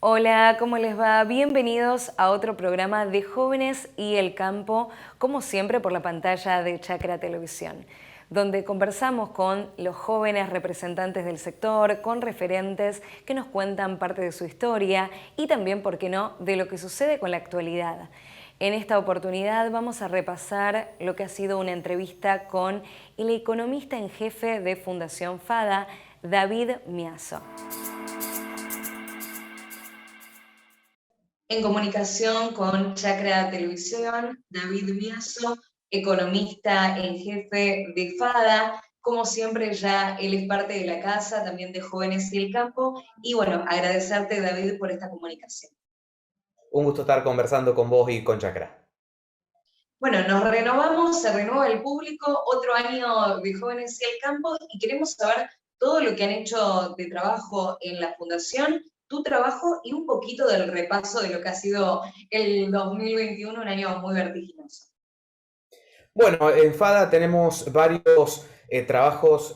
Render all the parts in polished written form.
Hola, ¿cómo les va? Bienvenidos a otro programa de Jóvenes y el Campo, como siempre por la pantalla de Chacra Televisión, donde conversamos con los jóvenes representantes del sector, con referentes que nos cuentan parte de su historia y también, ¿por qué no?, de lo que sucede con la actualidad. En esta oportunidad vamos a repasar lo que ha sido una entrevista con el economista en jefe de Fundación FADA, David Miazo. En comunicación con Chacra Televisión, David Miazo, economista en jefe de FADA. Como siempre, ya él es parte de la casa, también de Jóvenes y el Campo. Y bueno, agradecerte, David, por esta comunicación. Un gusto estar conversando con vos y con Chacra. Bueno, nos renovamos, se renueva el público, otro año de Jóvenes y el Campo, y queremos saber todo lo que han hecho de trabajo en la Fundación, tu trabajo y un poquito del repaso de lo que ha sido el 2021, un año muy vertiginoso. Bueno, en FADA tenemos varios trabajos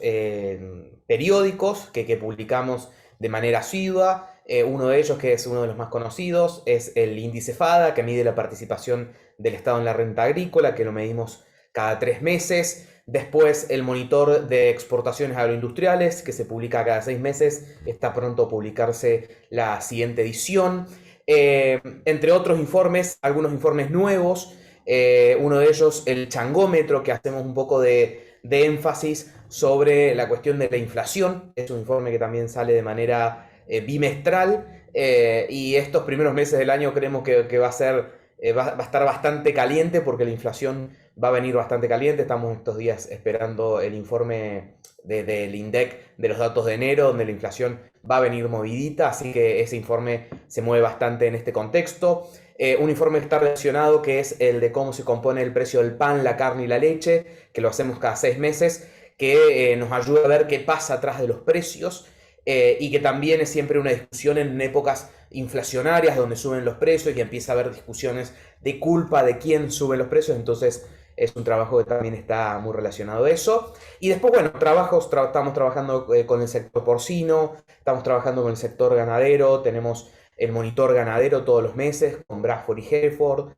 periódicos que publicamos de manera asidua. Uno de ellos, que es uno de los más conocidos, es el índice FADA, que mide la participación del Estado en la renta agrícola, que lo medimos cada 3 meses. Después, el monitor de exportaciones agroindustriales, que se publica cada 6 meses. Está pronto a publicarse la siguiente edición. Entre otros informes, algunos informes nuevos. Uno de ellos, el changómetro, que hacemos un poco de énfasis sobre la cuestión de la inflación. Es un informe que también sale de manera bimestral, y estos primeros meses del año creemos que va a ser, va a estar bastante caliente porque la inflación va a venir bastante caliente. Estamos estos días esperando el informe del INDEC de los datos de enero, donde la inflación va a venir movidita, así que ese informe se mueve bastante en este contexto. Un informe que está relacionado, que es el de cómo se compone el precio del pan, la carne y la leche, que lo hacemos cada 6 meses, que nos ayuda a ver qué pasa atrás de los precios, y que también es siempre una discusión en épocas inflacionarias donde suben los precios y empieza a haber discusiones de culpa de quién sube los precios. Entonces es un trabajo que también está muy relacionado a eso. Y después, bueno, estamos trabajando con el sector porcino, estamos trabajando con el sector ganadero. Tenemos el monitor ganadero todos los meses con Bradford y Hereford.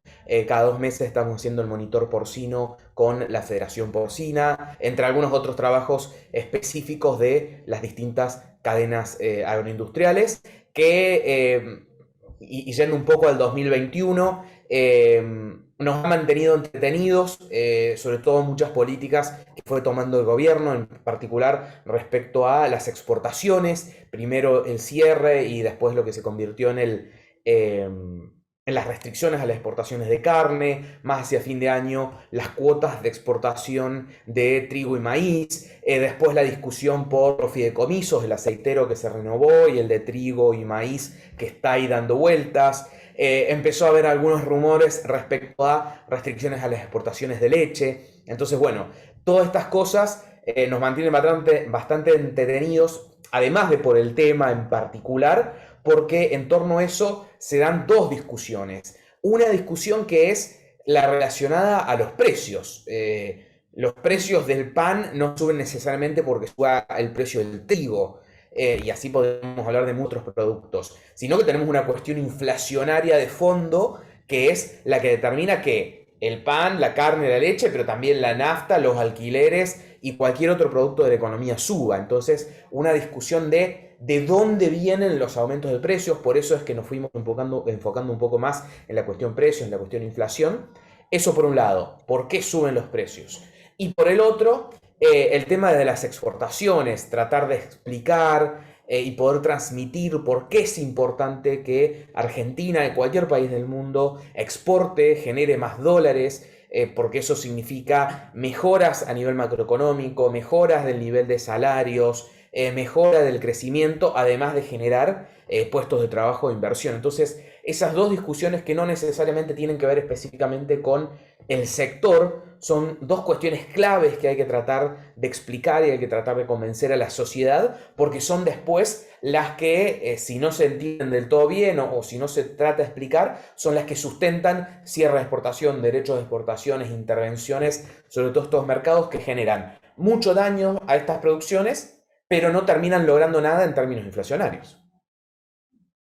Cada 2 meses estamos haciendo el monitor porcino con la Federación Porcina, entre algunos otros trabajos específicos de las distintas cadenas agroindustriales, y yendo un poco al 2021, nos ha mantenido entretenidos, sobre todo muchas políticas que fue tomando el gobierno, en particular respecto a las exportaciones. Primero el cierre y después lo que se convirtió en las restricciones a las exportaciones de carne, más hacia fin de año las cuotas de exportación de trigo y maíz. Después la discusión por los fideicomisos, el aceitero que se renovó y el de trigo y maíz que está ahí dando vueltas. Empezó a haber algunos rumores respecto a restricciones a las exportaciones de leche. Entonces, bueno, todas estas cosas nos mantienen bastante entretenidos, además de por el tema en particular, porque en torno a eso se dan dos discusiones. Una discusión que es la relacionada a los precios. Los precios del pan no suben necesariamente porque suba el precio del trigo, y así podemos hablar de muchos productos, sino que tenemos una cuestión inflacionaria de fondo, que es la que determina que el pan, la carne, la leche, pero también la nafta, los alquileres y cualquier otro producto de la economía suba. Entonces, una discusión de dónde vienen los aumentos de precios. Por eso es que nos fuimos enfocando un poco más en la cuestión precios, en la cuestión inflación. Eso por un lado, ¿por qué suben los precios? Y por el otro, el tema de las exportaciones, tratar de explicar y poder transmitir por qué es importante que Argentina y cualquier país del mundo exporte, genere más dólares, porque eso significa mejoras a nivel macroeconómico, mejoras del nivel de salarios, mejora del crecimiento, además de generar puestos de trabajo e inversión. Entonces, esas dos discusiones, que no necesariamente tienen que ver específicamente con el sector, son dos cuestiones claves que hay que tratar de explicar y hay que tratar de convencer a la sociedad, porque son después las que, si no se entienden del todo bien, o si no se trata de explicar, son las que sustentan cierre de exportación, derechos de exportaciones, intervenciones sobre todos estos mercados que generan mucho daño a estas producciones, pero no terminan logrando nada en términos inflacionarios.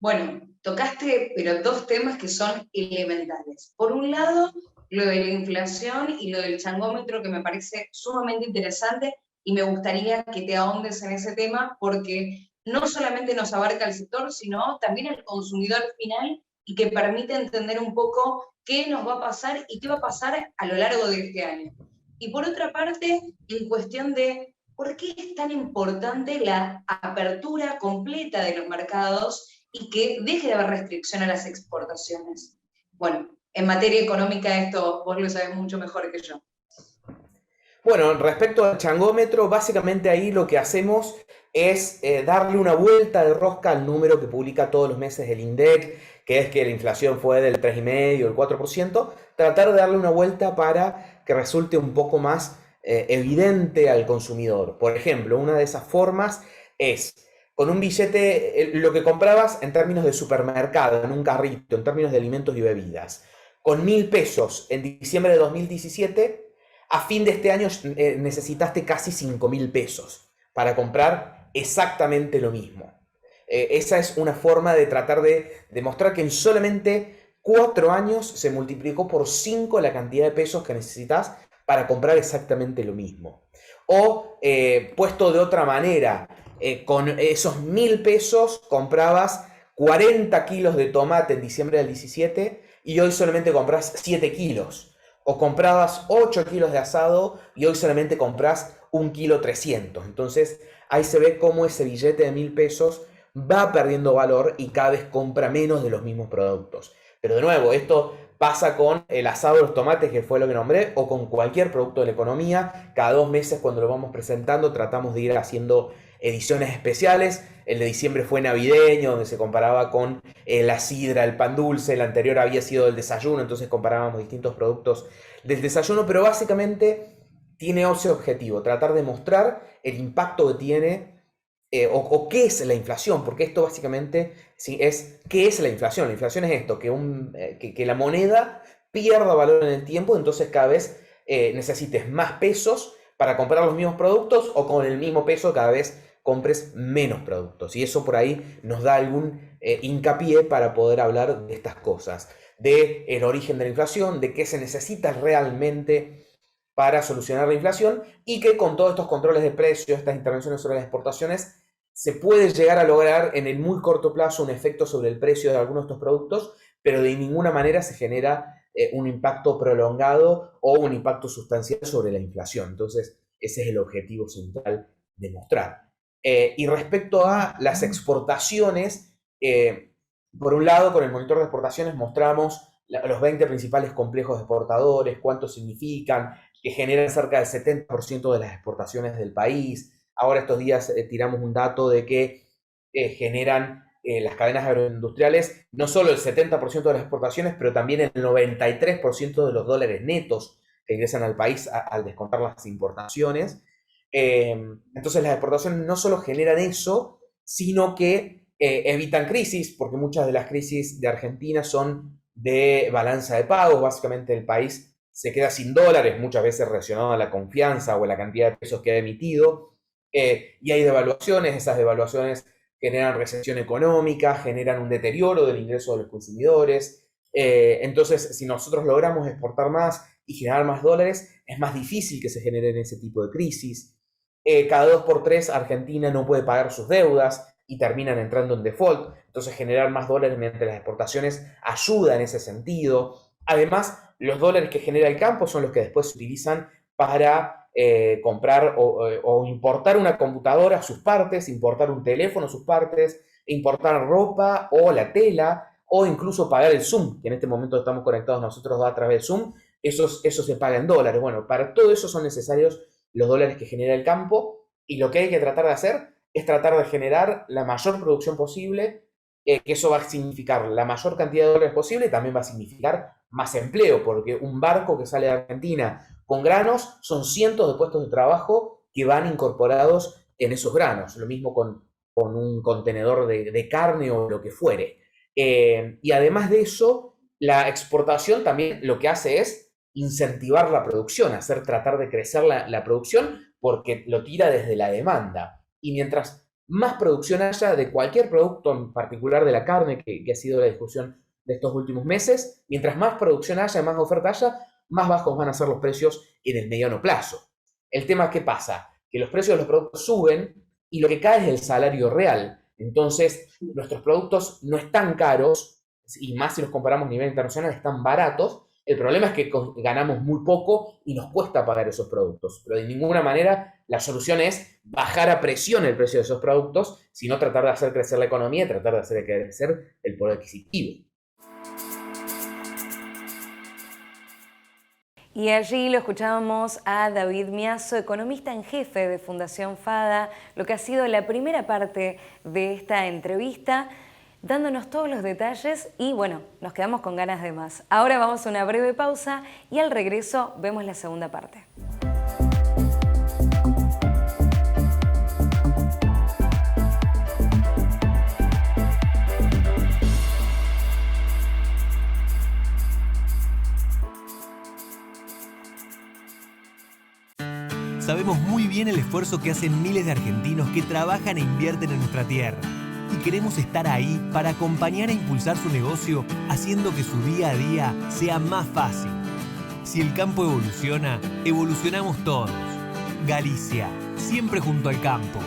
Bueno, tocaste, pero dos temas que son elementales. Por un lado, lo de la inflación y lo del changómetro, que me parece sumamente interesante y me gustaría que te ahondes en ese tema porque no solamente nos abarca el sector, sino también el consumidor final y que permite entender un poco qué nos va a pasar y qué va a pasar a lo largo de este año. Y por otra parte, en cuestión de por qué es tan importante la apertura completa de los mercados y que deje de haber restricción a las exportaciones. Bueno, en materia económica esto vos lo sabés mucho mejor que yo. Bueno, respecto al changómetro, básicamente ahí lo que hacemos es darle una vuelta de rosca al número que publica todos los meses el INDEC, que es que la inflación fue del 3,5, el 4%, tratar de darle una vuelta para que resulte un poco más evidente al consumidor. Por ejemplo, una de esas formas es con un billete, lo que comprabas en términos de supermercado, en un carrito, en términos de alimentos y bebidas, con 1.000 pesos en diciembre de 2017, a fin de este año necesitaste casi 5.000 pesos para comprar exactamente lo mismo. Esa es una forma de tratar de demostrar que en solamente 4 años se multiplicó por 5 la cantidad de pesos que necesitas para comprar exactamente lo mismo. O, puesto de otra manera, con esos 1.000 pesos comprabas 40 kilos de tomate en diciembre del 17 y hoy solamente compras 7 kilos. O comprabas 8 kilos de asado y hoy solamente compras 1,3 kilos. Entonces ahí se ve cómo ese billete de 1.000 pesos va perdiendo valor y cada vez compra menos de los mismos productos. Pero de nuevo, esto pasa con el asado de los tomates, que fue lo que nombré, o con cualquier producto de la economía. Cada 2 meses cuando lo vamos presentando tratamos de ir haciendo ediciones especiales. El de diciembre fue navideño, donde se comparaba con la sidra, el pan dulce. El anterior había sido el desayuno, entonces comparábamos distintos productos del desayuno, pero básicamente tiene ese objetivo, tratar de mostrar el impacto que tiene o qué es la inflación, porque esto básicamente sí, es qué es la inflación. La inflación es esto, que la moneda pierda valor en el tiempo, entonces cada vez necesites más pesos para comprar los mismos productos o con el mismo peso cada vez compres menos productos. Y eso por ahí nos da algún hincapié para poder hablar de estas cosas, de el origen de la inflación, de qué se necesita realmente para solucionar la inflación y que con todos estos controles de precios, estas intervenciones sobre las exportaciones, se puede llegar a lograr en el muy corto plazo un efecto sobre el precio de algunos de estos productos, pero de ninguna manera se genera un impacto prolongado o un impacto sustancial sobre la inflación. Entonces, ese es el objetivo central de mostrar. Y respecto a las exportaciones, por un lado, con el monitor de exportaciones mostramos los 20 principales complejos exportadores, cuánto significan, que generan cerca del 70% de las exportaciones del país. Ahora estos días tiramos un dato de que generan las cadenas agroindustriales no solo el 70% de las exportaciones, pero también el 93% de los dólares netos que ingresan al país al descontar las importaciones. Entonces las exportaciones no solo generan eso, sino que evitan crisis, porque muchas de las crisis de Argentina son de balanza de pagos. Básicamente el país se queda sin dólares, muchas veces relacionado a la confianza o a la cantidad de pesos que ha emitido, y hay devaluaciones. Esas devaluaciones generan recesión económica, generan un deterioro del ingreso de los consumidores. Entonces, si nosotros logramos exportar más y generar más dólares, es más difícil que se generen ese tipo de crisis. Cada 2 por 3 Argentina no puede pagar sus deudas y terminan entrando en default. Entonces, generar más dólares mediante las exportaciones ayuda en ese sentido. Además, los dólares que genera el campo son los que después se utilizan para comprar o importar una computadora, sus partes, importar un teléfono, sus partes, importar ropa o la tela, o incluso pagar el Zoom, que en este momento estamos conectados nosotros a través de Zoom. Eso se paga en dólares. Bueno, para todo eso son necesarios los dólares que genera el campo, y lo que hay que tratar de hacer es tratar de generar la mayor producción posible, que eso va a significar la mayor cantidad de dólares posible y también va a significar más empleo, porque un barco que sale de Argentina con granos son cientos de puestos de trabajo que van incorporados en esos granos. Lo mismo con un contenedor de carne o lo que fuere. Y además de eso, la exportación también lo que hace es incentivar la producción, tratar de crecer la producción, porque lo tira desde la demanda. Y mientras más producción haya de cualquier producto, en particular de la carne, que ha sido la discusión de estos últimos meses. Mientras más producción haya, más oferta haya, más bajos van a ser los precios en el mediano plazo. El tema, ¿qué pasa? Que los precios de los productos suben y lo que cae es el salario real. Entonces, nuestros productos no están caros, y más si los comparamos a nivel internacional, están baratos. El problema es que ganamos muy poco y nos cuesta pagar esos productos. Pero de ninguna manera la solución es bajar a presión el precio de esos productos, sino tratar de hacer crecer la economía y tratar de hacer crecer el poder adquisitivo. Y allí lo escuchábamos a David Miazo, economista en jefe de Fundación FADA, lo que ha sido la primera parte de esta entrevista, dándonos todos los detalles y bueno, nos quedamos con ganas de más. Ahora vamos a una breve pausa y al regreso vemos la segunda parte. Sabemos muy bien el esfuerzo que hacen miles de argentinos que trabajan e invierten en nuestra tierra. Y queremos estar ahí para acompañar e impulsar su negocio, haciendo que su día a día sea más fácil. Si el campo evoluciona, evolucionamos todos. Galicia, siempre junto al campo.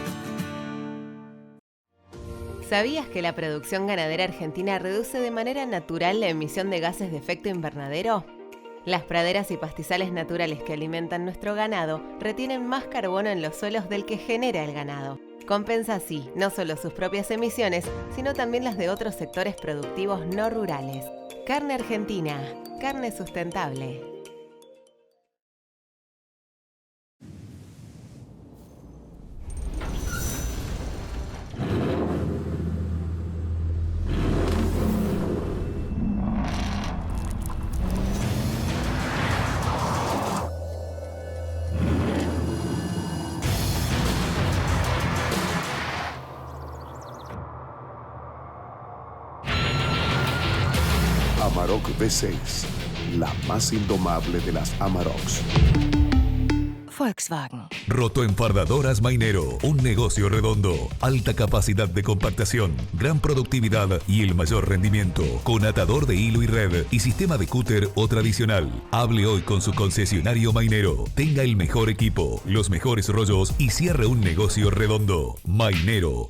¿Sabías que la producción ganadera argentina reduce de manera natural la emisión de gases de efecto invernadero? Las praderas y pastizales naturales que alimentan nuestro ganado retienen más carbono en los suelos del que genera el ganado. Compensa así no solo sus propias emisiones, sino también las de otros sectores productivos no rurales. Carne argentina, carne sustentable. Amarok V6, la más indomable de las Amaroks. Volkswagen. Rotoenfardadoras Mainero, un negocio redondo, alta capacidad de compactación, gran productividad y el mayor rendimiento, con atador de hilo y red y sistema de cúter o tradicional. Hable hoy con su concesionario Mainero, tenga el mejor equipo, los mejores rollos y cierre un negocio redondo. Mainero.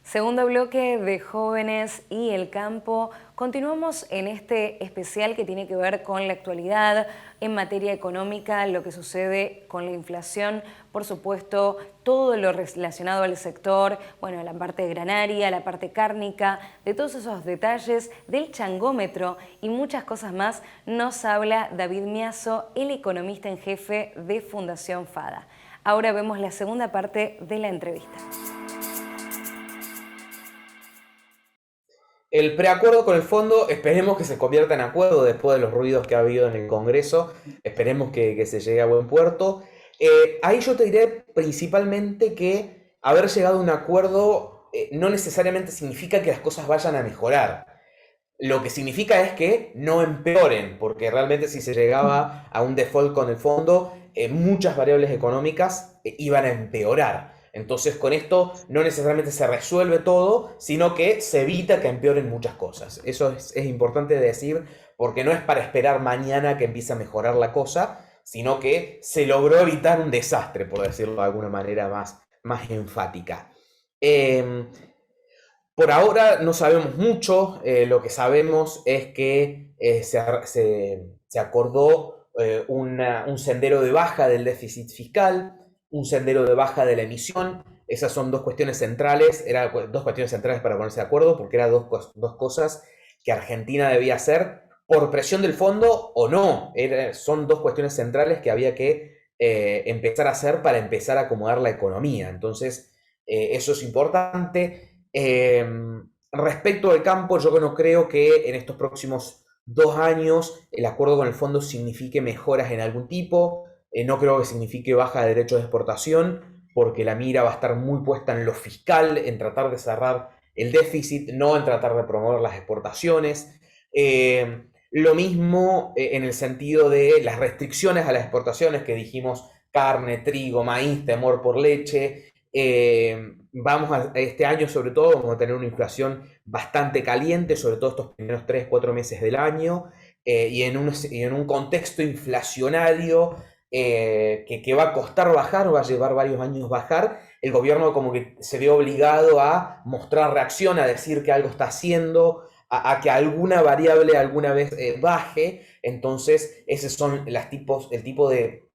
Segundo bloque de Jóvenes y el Campo. Continuamos en este especial que tiene que ver con la actualidad en materia económica, lo que sucede con la inflación, por supuesto, todo lo relacionado al sector, bueno, la parte granaria, la parte cárnica, de todos esos detalles, del changómetro y muchas cosas más, nos habla David Miazo, el economista en jefe de Fundación FADA. Ahora vemos la segunda parte de la entrevista. El preacuerdo con el fondo, esperemos que se convierta en acuerdo después de los ruidos que ha habido en el Congreso. Esperemos que se llegue a buen puerto. Ahí yo te diré principalmente que haber llegado a un acuerdo no necesariamente significa que las cosas vayan a mejorar. Lo que significa es que no empeoren, porque realmente si se llegaba a un default con el fondo, muchas variables económicas iban a empeorar. Entonces con esto no necesariamente se resuelve todo, sino que se evita que empeoren muchas cosas. Eso es importante decir, porque no es para esperar mañana que empiece a mejorar la cosa, sino que se logró evitar un desastre, por decirlo de alguna manera más enfática. Por ahora no sabemos mucho. Lo que sabemos es que se acordó un sendero de baja del déficit fiscal, un sendero de baja de la emisión. Esas son dos cuestiones centrales, eran dos cuestiones centrales para ponerse de acuerdo, porque eran dos cosas que Argentina debía hacer por presión del fondo o no. Son dos cuestiones centrales que había que empezar a hacer para empezar a acomodar la economía. Entonces, eso es importante. Respecto al campo, yo no creo que en estos próximos 2 años el acuerdo con el fondo signifique mejoras en algún tipo. No creo que signifique baja de derechos de exportación, porque la mira va a estar muy puesta en lo fiscal, en tratar de cerrar el déficit, no en tratar de promover las exportaciones. Lo mismo en el sentido de las restricciones a las exportaciones que dijimos, carne, trigo, maíz, temor por leche. Este año sobre todo vamos a tener una inflación bastante caliente, sobre todo estos primeros 3-4 meses del año, y en un contexto inflacionario que va a costar bajar, va a llevar varios años bajar. El gobierno como que se ve obligado a mostrar reacción, a decir que algo está haciendo, a que alguna variable alguna vez baje. Entonces, esos son el tipo de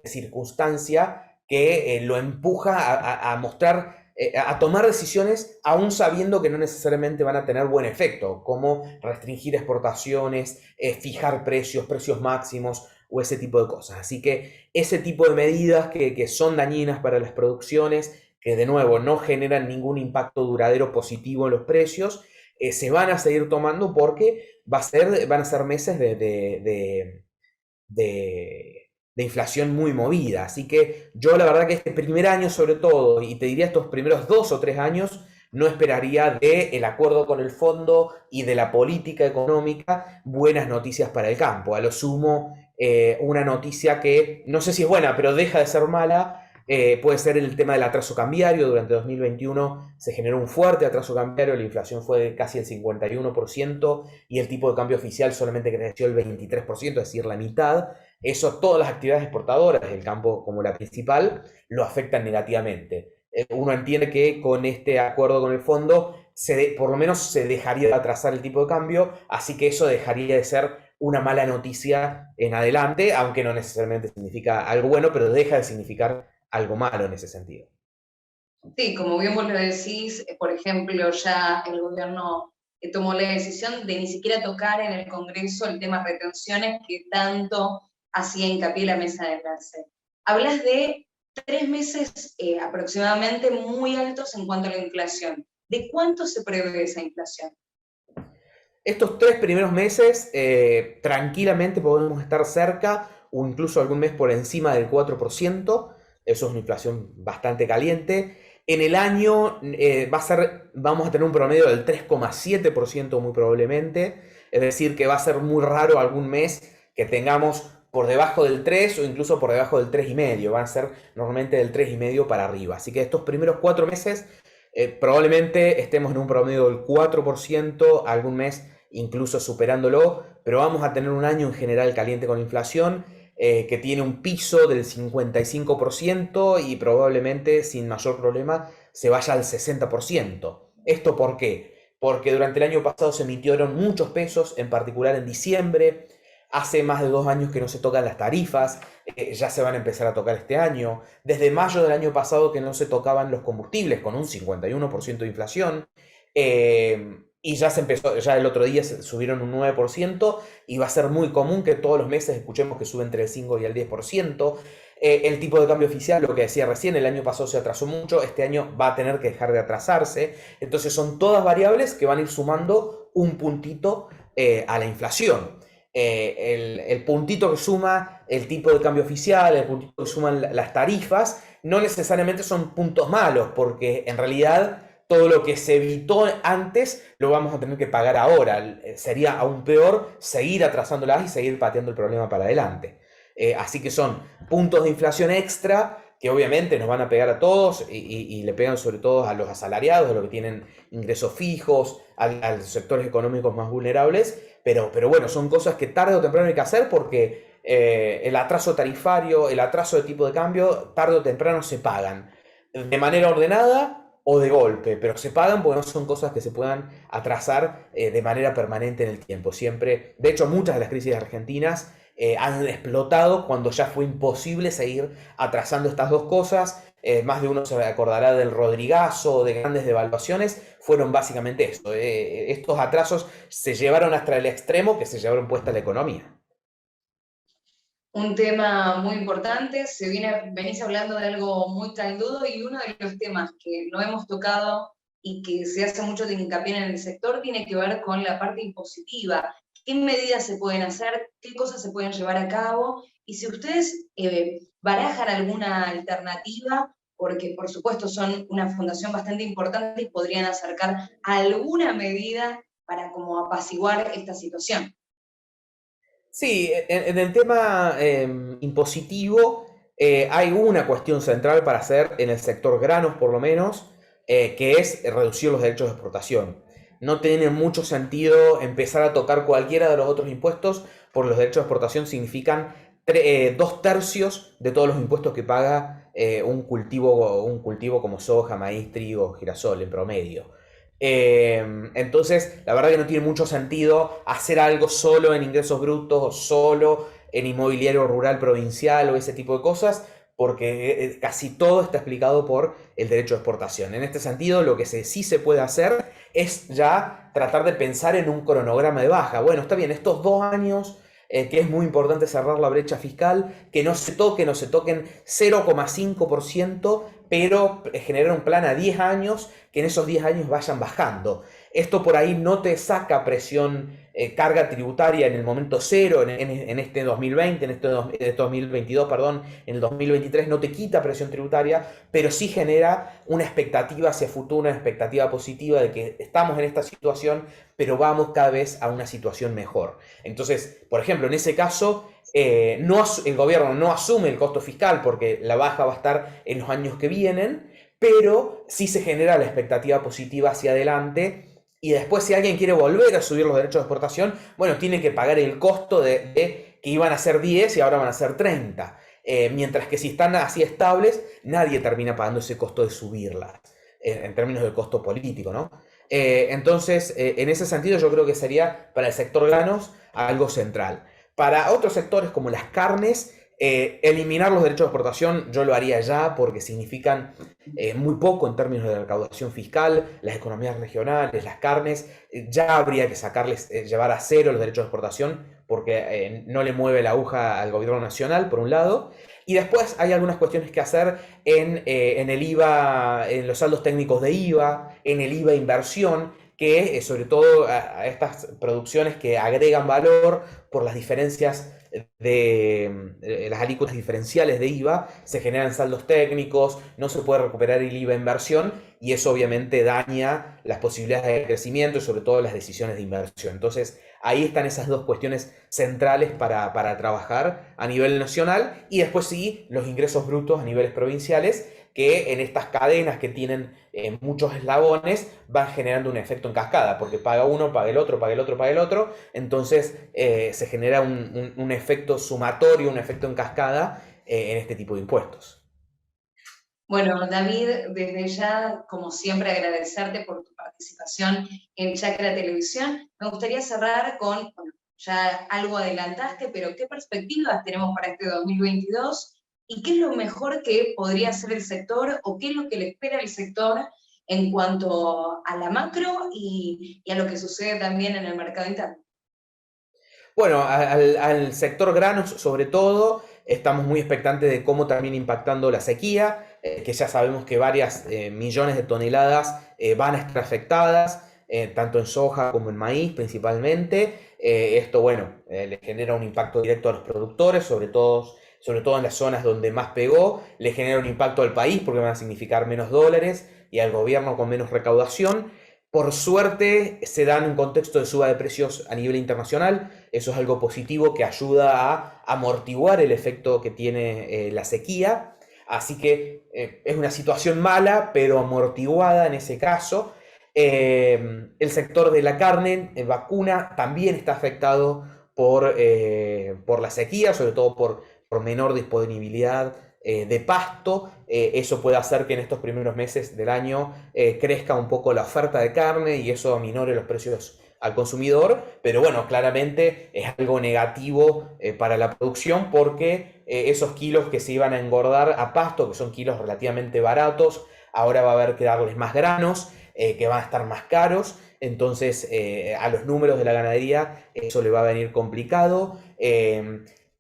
circunstancia que lo empuja a mostrar, a tomar decisiones aún sabiendo que no necesariamente van a tener buen efecto, como restringir exportaciones, fijar precios máximos o ese tipo de cosas. Así que ese tipo de medidas que son dañinas para las producciones, que de nuevo no generan ningún impacto duradero positivo en los precios, se van a seguir tomando porque van a ser meses de inflación muy movida. Así que yo la verdad que este primer año sobre todo, y te diría estos primeros 2 o 3 años, no esperaría del acuerdo con el fondo y de la política económica buenas noticias para el campo. A lo sumo, una noticia que no sé si es buena, pero deja de ser mala, puede ser el tema del atraso cambiario. Durante 2021 se generó un fuerte atraso cambiario, la inflación fue de casi el 51% y el tipo de cambio oficial solamente creció el 23%, es decir, la mitad. Eso, todas las actividades exportadoras del campo como la principal lo afectan negativamente. Uno entiende que con este acuerdo con el fondo por lo menos se dejaría de atrasar el tipo de cambio, así que eso dejaría de ser una mala noticia en adelante, aunque no necesariamente significa algo bueno, pero deja de significar algo malo en ese sentido. Sí, como bien vos lo decís, por ejemplo, ya el gobierno tomó la decisión de ni siquiera tocar en el Congreso el tema retenciones que tanto hacía hincapié la mesa de enlace. Hablas de 3 meses aproximadamente muy altos en cuanto a la inflación. ¿De cuánto se prevé esa inflación? Estos 3 primeros meses tranquilamente podemos estar cerca o incluso algún mes por encima del 4%. Eso es una inflación bastante caliente. En el año vamos a tener un promedio del 3,7% muy probablemente. Es decir, que va a ser muy raro algún mes que tengamos por debajo del 3 o incluso por debajo del 3,5. Van a ser normalmente del 3,5 para arriba. Así que estos primeros 4 meses probablemente estemos en un promedio del 4%, algún mes incluso superándolo, pero vamos a tener un año en general caliente con inflación que tiene un piso del 55% y probablemente sin mayor problema se vaya al 60%. ¿Esto por qué? Porque durante el año pasado se emitieron muchos pesos, en particular en diciembre. Hace más de 2 años que no se tocan las tarifas, ya se van a empezar a tocar este año. Desde mayo del año pasado que no se tocaban los combustibles con un 51% de inflación. Y ya se empezó, ya el otro día subieron un 9% y va a ser muy común que todos los meses escuchemos que sube entre el 5 y el 10%. El tipo de cambio oficial, lo que decía recién, el año pasado se atrasó mucho, este año va a tener que dejar de atrasarse. Entonces son todas variables que van a ir sumando un puntito a la inflación. El puntito que suma el tipo de cambio oficial, el puntito que suman las tarifas, no necesariamente son puntos malos, porque en realidad todo lo que se evitó antes lo vamos a tener que pagar ahora. Sería aún peor seguir atrasándolas y seguir pateando el problema para adelante. Así que son puntos de inflación extra que obviamente nos van a pegar a todos y le pegan sobre todo a los asalariados, a los que tienen ingresos fijos, a los sectores económicos más vulnerables, pero bueno, son cosas que tarde o temprano hay que hacer porque el atraso tarifario, el atraso de tipo de cambio, tarde o temprano se pagan de manera ordenada o de golpe, pero se pagan porque no son cosas que se puedan atrasar de manera permanente en el tiempo. Siempre, de hecho, muchas de las crisis argentinas han explotado cuando ya fue imposible seguir atrasando estas dos cosas. Más de uno se acordará del Rodrigazo, de grandes devaluaciones, fueron básicamente esto. Estos atrasos se llevaron hasta el extremo que se llevaron puesta la economía. Un tema muy importante, venís hablando de algo muy caldudo y uno de los temas que no hemos tocado y que se hace mucho de hincapié en el sector tiene que ver con la parte impositiva. ¿Qué medidas se pueden hacer? ¿Qué cosas se pueden llevar a cabo? Y si ustedes barajan alguna alternativa porque por supuesto son una fundación bastante importante y podrían acercar alguna medida para como apaciguar esta situación. Sí, en el tema impositivo hay una cuestión central para hacer en el sector granos, por lo menos, que es reducir los derechos de exportación. No tiene mucho sentido empezar a tocar cualquiera de los otros impuestos, porque los derechos de exportación significan 2/3 de todos los impuestos que paga un cultivo como soja, maíz, trigo, girasol en promedio. Entonces, la verdad que no tiene mucho sentido hacer algo solo en ingresos brutos o solo en inmobiliario rural provincial o ese tipo de cosas, porque casi todo está explicado por el derecho de exportación. En este sentido, lo que sí se puede hacer es ya tratar de pensar en un cronograma de baja. Bueno, está bien, estos 2 años, que es muy importante cerrar la brecha fiscal, que no se toquen 0,5%, pero generar un plan a 10 años, que en esos 10 años vayan bajando. Esto por ahí no te saca presión, carga tributaria en el momento cero, en este 2020, en este 2022, perdón, en el 2023 no te quita presión tributaria, pero sí genera una expectativa hacia futuro, una expectativa positiva de que estamos en esta situación, pero vamos cada vez a una situación mejor. Entonces, por ejemplo, en ese caso, el gobierno no asume el costo fiscal porque la baja va a estar en los años que vienen, pero sí se genera la expectativa positiva hacia adelante. Y después, si alguien quiere volver a subir los derechos de exportación, bueno, tiene que pagar el costo de que iban a ser 10 y ahora van a ser 30. Mientras que si están así estables, nadie termina pagando ese costo de subirlas, en términos de costo político, ¿no? Entonces, en ese sentido, yo creo que sería para el sector granos algo central. Para otros sectores como las carnes, eliminar los derechos de exportación yo lo haría ya porque significan muy poco en términos de recaudación fiscal. Las economías regionales, las carnes, ya habría que sacarles, llevar a cero los derechos de exportación porque no le mueve la aguja al gobierno nacional, por un lado. Y después hay algunas cuestiones que hacer en el IVA, en los saldos técnicos de IVA, en el IVA inversión, que sobre todo a estas producciones que agregan valor por las diferencias de las alícuotas diferenciales de IVA, se generan saldos técnicos, no se puede recuperar el IVA inversión y eso obviamente daña las posibilidades de crecimiento y sobre todo las decisiones de inversión. Entonces ahí están esas dos cuestiones centrales para trabajar a nivel nacional y después sí los ingresos brutos a niveles provinciales, que en estas cadenas que tienen muchos eslabones van generando un efecto en cascada, porque paga uno, paga el otro, paga el otro, paga el otro, entonces se genera un efecto sumatorio, un efecto en cascada en este tipo de impuestos. Bueno, David, desde ya, como siempre, agradecerte por tu participación en Chacra Televisión. Me gustaría cerrar con, bueno, ya algo adelantaste, pero ¿qué perspectivas tenemos para este 2022? ¿Y qué es lo mejor que podría hacer el sector o qué es lo que le espera al sector en cuanto a la macro y a lo que sucede también en el mercado interno? Bueno, al sector granos sobre todo, estamos muy expectantes de cómo también impactando la sequía, que ya sabemos que varias millones de toneladas van a estar afectadas, tanto en soja como en maíz principalmente. Esto, bueno, le genera un impacto directo a los productores, sobre todo en las zonas donde más pegó, le genera un impacto al país porque van a significar menos dólares y al gobierno con menos recaudación. Por suerte se da en un contexto de suba de precios a nivel internacional, eso es algo positivo que ayuda a amortiguar el efecto que tiene la sequía, así que es una situación mala pero amortiguada en ese caso. El sector de la carne, vacuna, también está afectado por la sequía, sobre todo por menor disponibilidad de pasto. Eso puede hacer que en estos primeros meses del año crezca un poco la oferta de carne y eso aminore los precios al consumidor, pero bueno, claramente es algo negativo para la producción porque esos kilos que se iban a engordar a pasto, que son kilos relativamente baratos, ahora va a haber que darles más granos, que van a estar más caros, entonces a los números de la ganadería eso le va a venir complicado.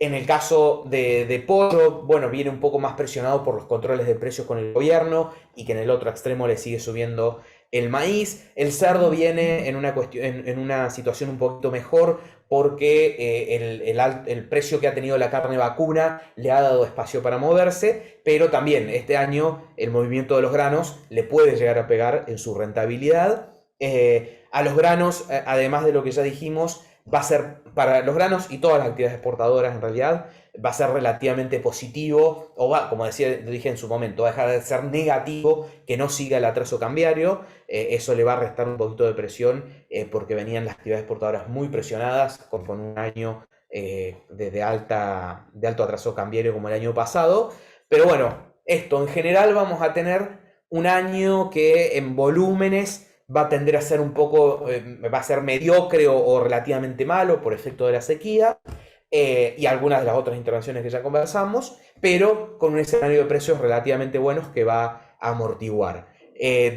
En el caso de pollo, bueno, viene un poco más presionado por los controles de precios con el gobierno y que en el otro extremo le sigue subiendo el maíz. El cerdo viene en una situación un poquito mejor porque el precio que ha tenido la carne vacuna le ha dado espacio para moverse, pero también este año el movimiento de los granos le puede llegar a pegar en su rentabilidad. A los granos, además de lo que ya dijimos, va a ser para los granos y todas las actividades exportadoras en realidad, va a ser relativamente positivo, o va, como dije en su momento, va a dejar de ser negativo que no siga el atraso cambiario. Eso le va a restar un poquito de presión porque venían las actividades exportadoras muy presionadas con un año de alto atraso cambiario como el año pasado. Pero bueno, esto en general vamos a tener un año que en volúmenes va a tender a ser un poco, va a ser mediocre o relativamente malo por efecto de la sequía. Y algunas de las otras intervenciones que ya conversamos, pero con un escenario de precios relativamente buenos que va a amortiguar.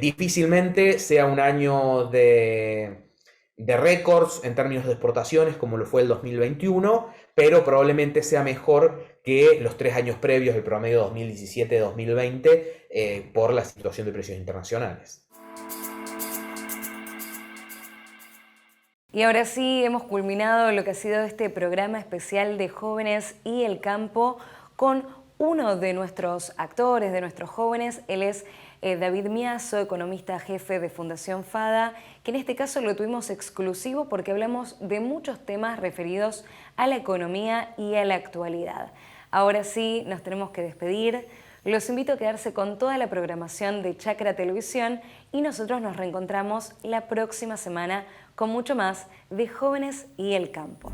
Difícilmente sea un año de récords en términos de exportaciones como lo fue el 2021, pero probablemente sea mejor que los 3 años previos, el promedio 2017-2020, por la situación de precios internacionales. Y ahora sí, hemos culminado lo que ha sido este programa especial de Jóvenes y el Campo con uno de nuestros actores, de nuestros jóvenes. Él es David Miazo, economista jefe de Fundación FADA, que en este caso lo tuvimos exclusivo porque hablamos de muchos temas referidos a la economía y a la actualidad. Ahora sí, nos tenemos que despedir. Los invito a quedarse con toda la programación de Chacra Televisión y nosotros nos reencontramos la próxima semana con mucho más de Jóvenes y el Campo.